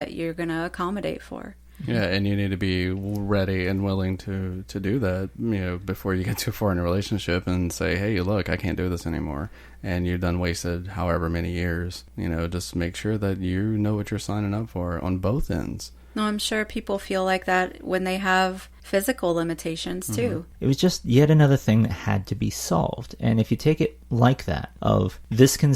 that you're going to accommodate for. Yeah, and you need to be ready and willing to do that, before you get too far in a relationship and say, hey, look, I can't do this anymore. And you've done wasted however many years. Just make sure that you know what you're signing up for on both ends. No, I'm sure people feel like that when they have physical limitations too. It was just yet another thing that had to be solved. And if you take it like that, of this can,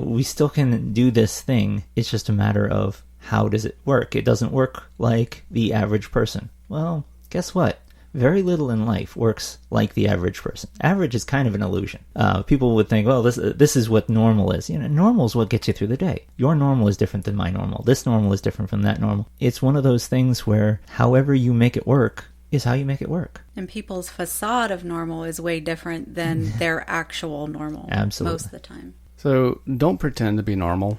we still can do this thing. It's just a matter of how does it work? It doesn't work like the average person. Well, guess what? Very little in life works like the average person. Average is kind of an illusion. People would think, well, this is what normal is. Normal is what gets you through the day. Your normal is different than my normal. This normal is different from that normal. It's one of those things where however you make it work is how you make it work. And people's facade of normal is way different than their actual normal. Absolutely. Most of the time. So don't pretend to be normal.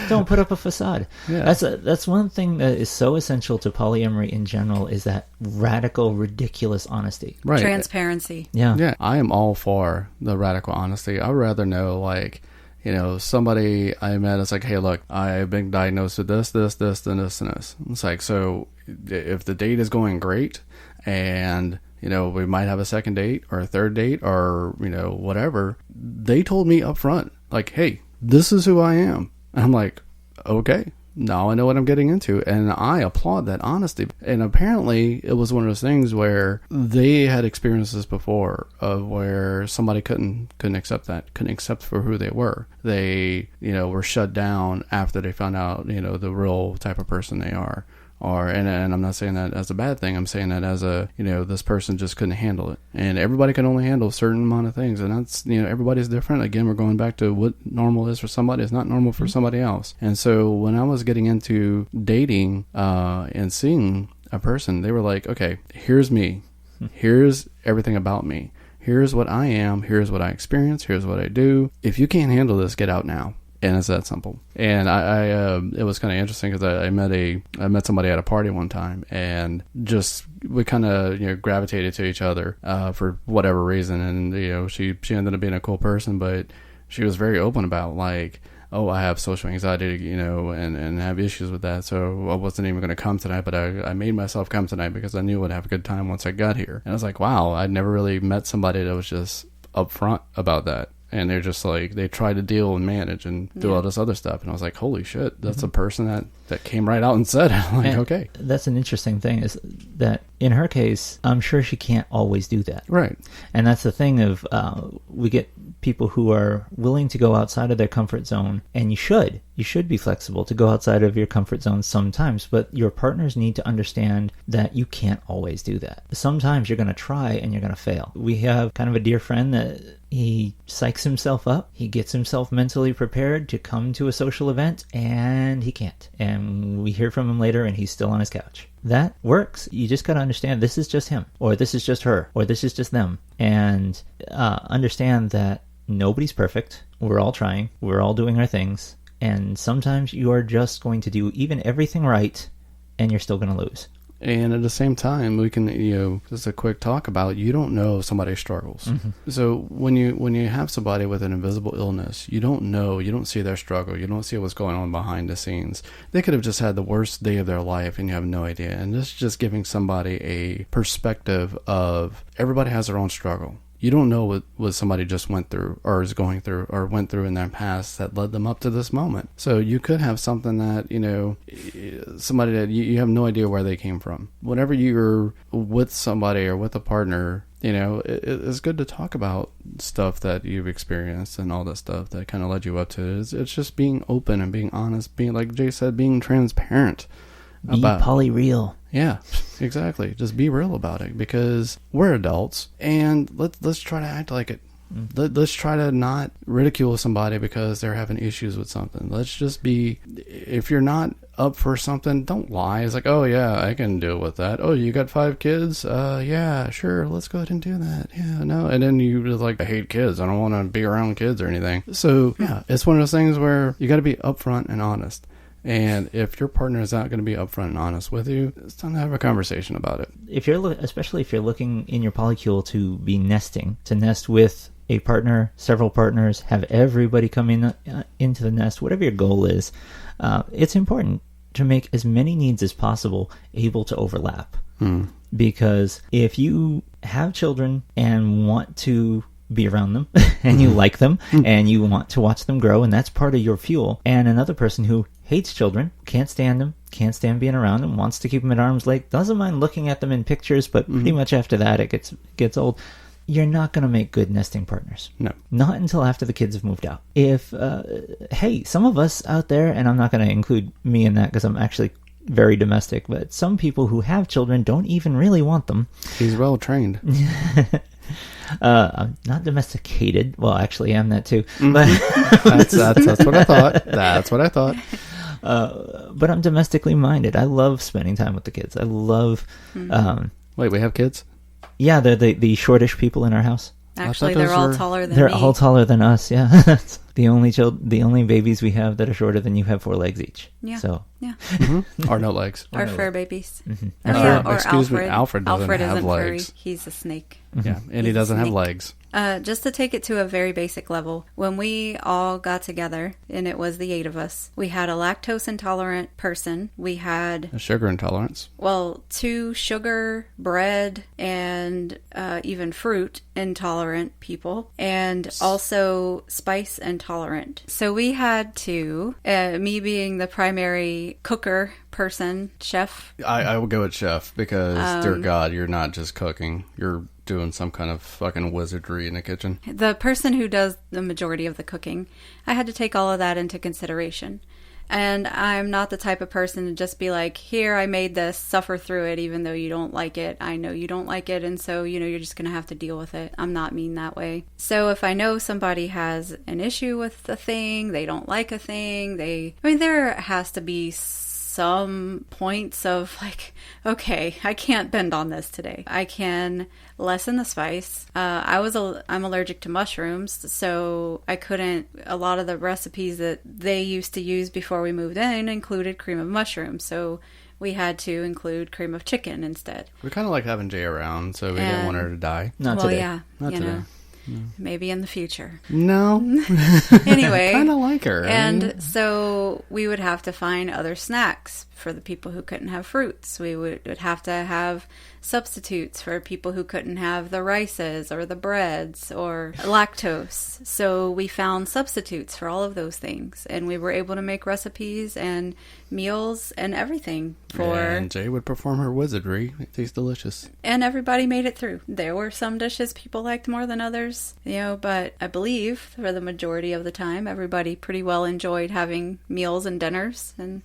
Don't put up a facade. Yeah. That's one thing that is so essential to polyamory in general, is that radical, ridiculous honesty. Right. Transparency. Yeah. I am all for the radical honesty. I would rather know, somebody I met is like, hey, look, I've been diagnosed with this, and this. It's like, so if the date is going great and we might have a second date or a third date or, whatever. They told me up front, like, hey, this is who I am. And I'm like, okay, now I know what I'm getting into. And I applaud that honesty. And apparently it was one of those things where they had experienced this before, of where somebody couldn't accept for who they were. They, were shut down after they found out, the real type of person they are. And I'm not saying that as a bad thing. I'm saying that as this person just couldn't handle it. And everybody can only handle a certain amount of things. And that's, everybody's different. Again, we're going back to what normal is for somebody is not normal for somebody else. And so when I was getting into dating and seeing a person, they were like, okay, here's me. Here's everything about me. Here's what I am. Here's what I experience. Here's what I do. If you can't handle this, get out now. And it's that simple. And I it was kind of interesting because I met somebody at a party one time, and just we kind of gravitated to each other for whatever reason. And she ended up being a cool person, but she was very open about, like, oh, I have social anxiety, and have issues with that. So I wasn't even going to come tonight, but I made myself come tonight because I knew I'd have a good time once I got here. And I was like, wow, I'd never really met somebody that was just upfront about that. And they're just like, they try to deal and manage and do all this other stuff. And I was like, holy shit, that's a person that came right out and said it. I'm like, and okay. That's an interesting thing, is that in her case, I'm sure she can't always do that. Right. And that's the thing of, we get people who are willing to go outside of their comfort zone, and you should be flexible to go outside of your comfort zone sometimes, but your partners need to understand that you can't always do that. Sometimes you're going to try and you're going to fail. We have kind of a dear friend that he psychs himself up. He gets himself mentally prepared to come to a social event, and he can't. And we hear from him later, and he's still on his couch. That works. You just got to understand this is just him, or this is just her, or this is just them. And understand that nobody's perfect. We're all trying. We're all doing our things. And sometimes you are just going to do even everything right, and you're still going to lose. And at the same time, we can, just a quick talk about, you don't know somebody's struggles. Mm-hmm. So when you have somebody with an invisible illness, you don't see their struggle. You don't see what's going on behind the scenes. They could have just had the worst day of their life and you have no idea. And this is just giving somebody a perspective of everybody has their own struggle. You don't know what somebody just went through or is going through or went through in their past that led them up to this moment. So you could have something that, somebody that you have no idea where they came from. Whenever you're with somebody or with a partner, it's good to talk about stuff that you've experienced and all that stuff that kind of led you up to it. It's just being open and being honest, being, like Jay said, being transparent. Be poly-real. Yeah, exactly. Just be real about it, because we're adults, and let's try to act like it. Let's try to not ridicule somebody because they're having issues with something. Let's just be, if you're not up for something, don't lie. It's like, oh yeah, I can deal with that. Oh, you got 5 kids? Yeah, sure. Let's go ahead and do that. Yeah, no. And then you just like, I hate kids. I don't want to be around kids or anything. So yeah, it's one of those things where you got to be upfront and honest. And if your partner is not going to be upfront and honest with you, it's time to have a conversation about it. Especially if you're looking in your polycule to be nesting, to nest with a partner, several partners, have everybody come into the nest, whatever your goal is, it's important to make as many needs as possible able to overlap. Because if you have children and want to be around them and you like them and you want to watch them grow, and that's part of your fuel, and another person who hates children, can't stand them, can't stand being around them, wants to keep them at arm's length, doesn't mind looking at them in pictures, but pretty much after that it gets old, you're not going to make good nesting partners. No. Not until after the kids have moved out. If, hey, some of us out there, and I'm not going to include me in that because I'm actually very domestic, but some people who have children don't even really want them. He's well trained. I'm not domesticated. Well, actually, I am that too. But That's what I thought. That's what I thought. But I'm domestically minded. I love spending time with the kids. I love... Wait, we have kids? Yeah, they're the shortish people in our house. Actually, they're all taller than me. They're all taller than us, yeah. That's the only babies we have that are shorter than you have 4 legs each. Yeah. So. Yeah. Or no legs. Or fur babies. Mm-hmm. Or excuse Alfred. me, Alfred doesn't have isn't legs. furry. He's a snake. Yeah, and he He's a doesn't have snake. legs. Just to take it to a very basic level, when we all got together, and it was the 8 of us, we had a lactose intolerant person. We had, A sugar intolerance. 2 sugar, bread, and even fruit intolerant people, and also spice intolerant. So we had to, me being the primary cooker person, chef. I will go with chef because, dear God, you're not just cooking. You're doing some kind of fucking wizardry in the kitchen. The person who does the majority of the cooking, I had to take all of that into consideration. And I'm not the type of person to just be like, here, I made this, suffer through it, even though you don't like it. I know you don't like it, and so, you're just going to have to deal with it. I'm not mean that way. So if I know somebody has an issue with a thing, they don't like a thing, there has to be some points of like, okay, I can't bend on this today. I can lessen the spice. I'm allergic to mushrooms, so I couldn't. A lot of the recipes that they used to use before we moved in included cream of mushroom, so we had to include cream of chicken instead. We kind of like having Jay around, so we didn't want her to die. Not today. Yeah, Not today. Maybe in the future. No. Anyway. Kind of like her. And so we would have to find other snacks for the people who couldn't have fruits. We would have to have substitutes for people who couldn't have the rices or the breads or lactose. So we found substitutes for all of those things. And we were able to make recipes and meals and everything for... And Jay would perform her wizardry. It tastes delicious. And everybody made it through. There were some dishes people liked more than others, but I believe for the majority of the time, everybody pretty well enjoyed having meals and dinners. And,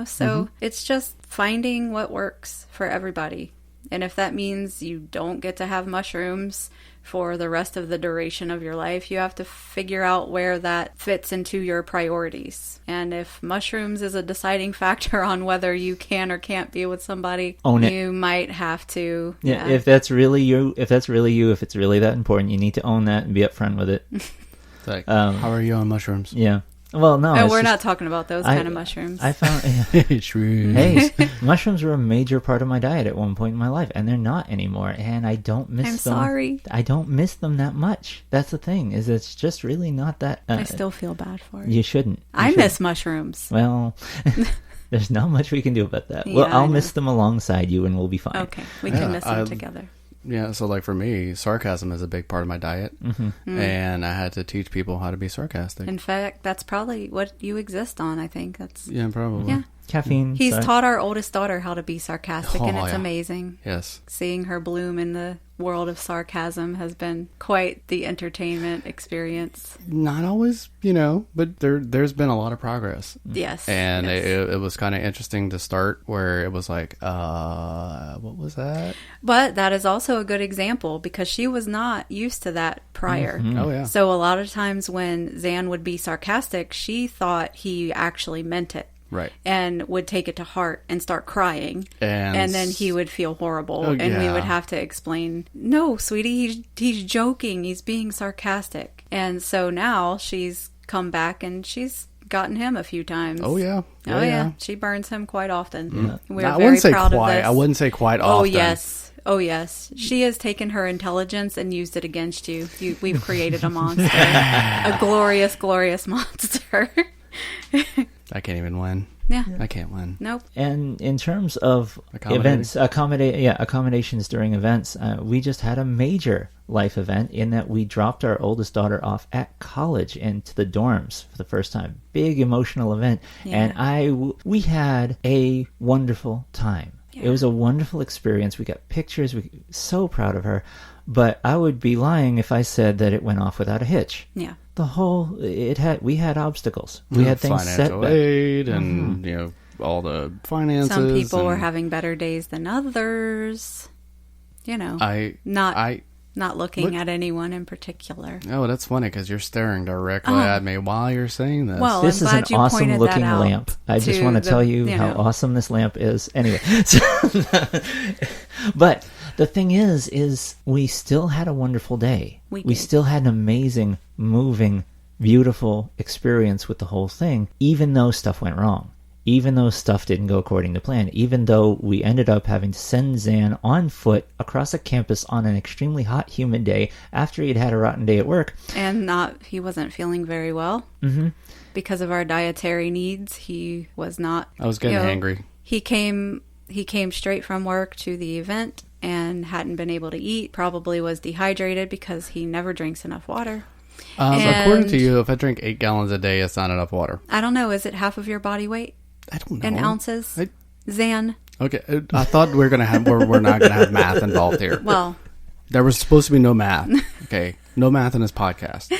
so it's just finding what works for everybody. And if that means you don't get to have mushrooms for the rest of the duration of your life, you have to figure out where that fits into your priorities. And if mushrooms is a deciding factor on whether you can or can't be with somebody, you might have to. Yeah, if that's really you, if it's really that important, you need to own that and be upfront with it. It's like, how are you on mushrooms? Yeah. Well, no. We're not talking about those kind of mushrooms. I found... Hey, mushrooms were a major part of my diet at one point in my life, and they're not anymore, and I don't miss them. I'm sorry. I don't miss them that much. That's the thing, is it's just really not that... I still feel bad for it. You shouldn't. I miss mushrooms. Well... There's not much we can do about that. Well, I'll miss them alongside you, and we'll be fine. Okay, we can miss them together. Yeah, so like for me, sarcasm is a big part of my diet, and I had to teach people how to be sarcastic. In fact, that's probably what you exist on, I think. Yeah, probably. Yeah. Caffeine. He's taught our oldest daughter how to be sarcastic, and it's amazing. Yes. Seeing her bloom in the world of sarcasm has been quite the entertainment experience. Not always, but there's been a lot of progress. Yes. And it was kind of interesting to start where it was like, what was that? But that is also a good example because she was not used to that prior. Mm-hmm. Oh, yeah. So a lot of times when Zan would be sarcastic, she thought he actually meant it. Right. And would take it to heart and start crying. And then he would feel horrible. Oh, and we would have to explain, no, sweetie, he's joking. He's being sarcastic. And so now she's come back and she's gotten him a few times. Oh, yeah. Oh, yeah. She burns him quite often. Mm-hmm. We're very proud of this. I wouldn't say quite often. Oh, yes. Oh, yes. She has taken her intelligence and used it against you. We've created a monster. A glorious, glorious monster. I can't even win. Yeah. I can't win. Nope. And in terms of Accommodating? events, accommodations during events, we just had a major life event in that we dropped our oldest daughter off at college into the dorms for the first time. Big emotional event. Yeah. And we had a wonderful time. Yeah. It was a wonderful experience. We got pictures. So proud of her. But I would be lying if I said that it went off without a hitch. Yeah. We had obstacles. We had things set financial back. aid and all the finances. Some people and were having better days than others. Not looking at anyone in particular. Oh, that's funny because you're staring directly at me while you're saying this. Well, This I'm is an glad you awesome pointed looking that out lamp. I just to want to the- tell you how awesome this lamp is. Anyway, but the thing is we still had a wonderful day. We We did. still had an amazing, moving, beautiful experience with the whole thing, even though stuff went wrong. Even though stuff didn't go according to plan, even though we ended up having to send Zan on foot across a campus on an extremely hot, humid day after he'd had a rotten day at work. And he wasn't feeling very well. Mm-hmm. Because of our dietary needs, he was not. I was getting angry. He came straight from work to the event and hadn't been able to eat. Probably was dehydrated because he never drinks enough water. According to you, if I drink 8 gallons a day, it's not enough water. I don't know. Is it half of your body weight I don't know. in ounces? Zan? Okay, I thought we're not gonna have math involved here. Well, There was supposed to be no math. Okay, no math in this podcast.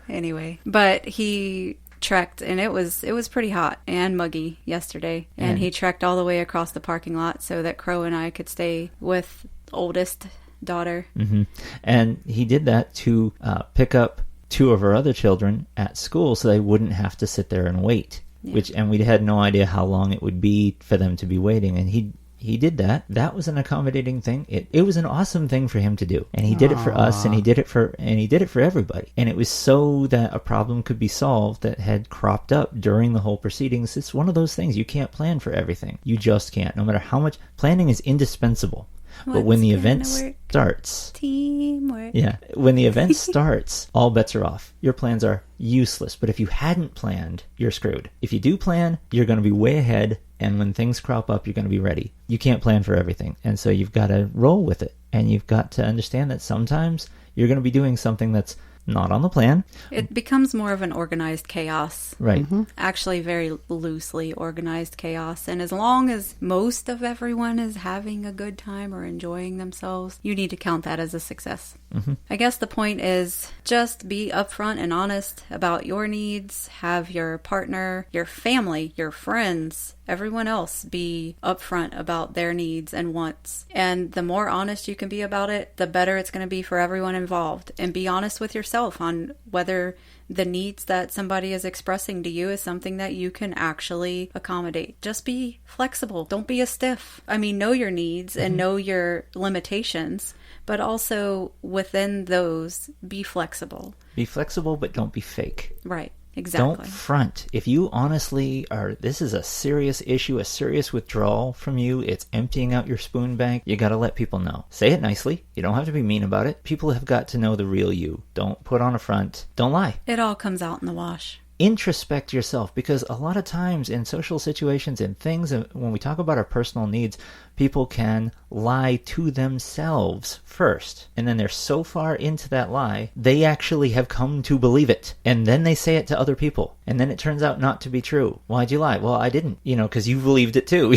anyway, but he trekked, and it was pretty hot and muggy yesterday, and he trekked all the way across the parking lot so that Crow and I could stay with oldest daughter. Mm-hmm. And he did that to pick up 2 of our other children at school so they wouldn't have to sit there and wait. Yeah. And we had no idea how long it would be for them to be waiting. And he did that. That was an accommodating thing. It was an awesome thing for him to do. And he did it for us, and he did it for everybody. And it was so that a problem could be solved that had cropped up during the whole proceedings. It's one of those things. You can't plan for everything. You just can't. No matter how much planning is indispensable. But when the event starts, Teamwork. yeah, when the event starts, all bets are off. Your plans are useless. But if you hadn't planned, you're screwed. If you do plan, you're going to be way ahead. And when things crop up, you're going to be ready. You can't plan for everything. And so you've got to roll with it. And you've got to understand that sometimes you're going to be doing something that's not on the plan. It becomes more of an organized chaos. Right. Mm-hmm. Actually, very loosely organized chaos. And as long as most of everyone is having a good time or enjoying themselves, you need to count that as a success. Mm-hmm. I guess the point is just be upfront and honest about your needs. Have your partner, your family, your friends, everyone else be upfront about their needs and wants. And the more honest you can be about it, the better it's going to be for everyone involved. And be honest with yourself on whether the needs that somebody is expressing to you is something that you can actually accommodate. Just be flexible. Don't be a stiff. I mean, know your needs and know your limitations, but also within those, be flexible. Be flexible, but don't be fake. Right. Exactly. Don't front. If you honestly this is a serious issue, a serious withdrawal from you, it's emptying out your spoon bank, you gotta let people know. Say it nicely. You don't have to be mean about it. People have got to know the real you. Don't put on a front. Don't lie. It all comes out in the wash. Introspect yourself, because a lot of times in social situations and things, when we talk about our personal needs, people can lie to themselves first, and then they're so far into that lie they actually have come to believe it, and then they say it to other people, and then it turns out not to be true. Why'd you lie? Well, I didn't, because you believed it too.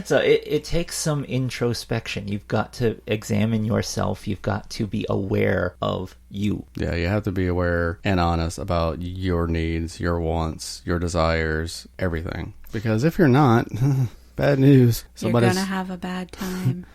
So it takes some introspection. You've got to examine yourself. You've got to be aware of you. Yeah, you have to be aware and honest about your needs, your wants, your desires, everything. Because if you're not, bad news. You're going to have a bad time.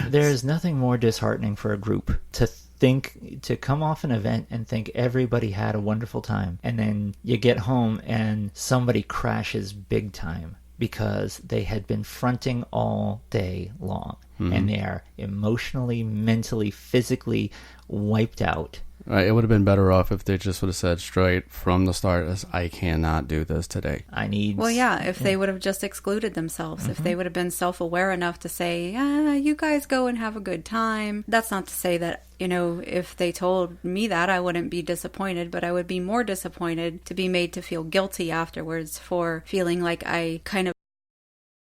There's nothing more disheartening for a group to come off an event and think everybody had a wonderful time, and then you get home and somebody crashes big time because they had been fronting all day long, and they are emotionally, mentally, physically wiped out. Right, it would have been better off if they just would have said straight from the start, as I cannot do this today. I need... Well, yeah, if they would have just excluded themselves, if they would have been self-aware enough to say, you guys go and have a good time. That's not to say that, you know, if they told me that, I wouldn't be disappointed, but I would be more disappointed to be made to feel guilty afterwards for feeling like I kind of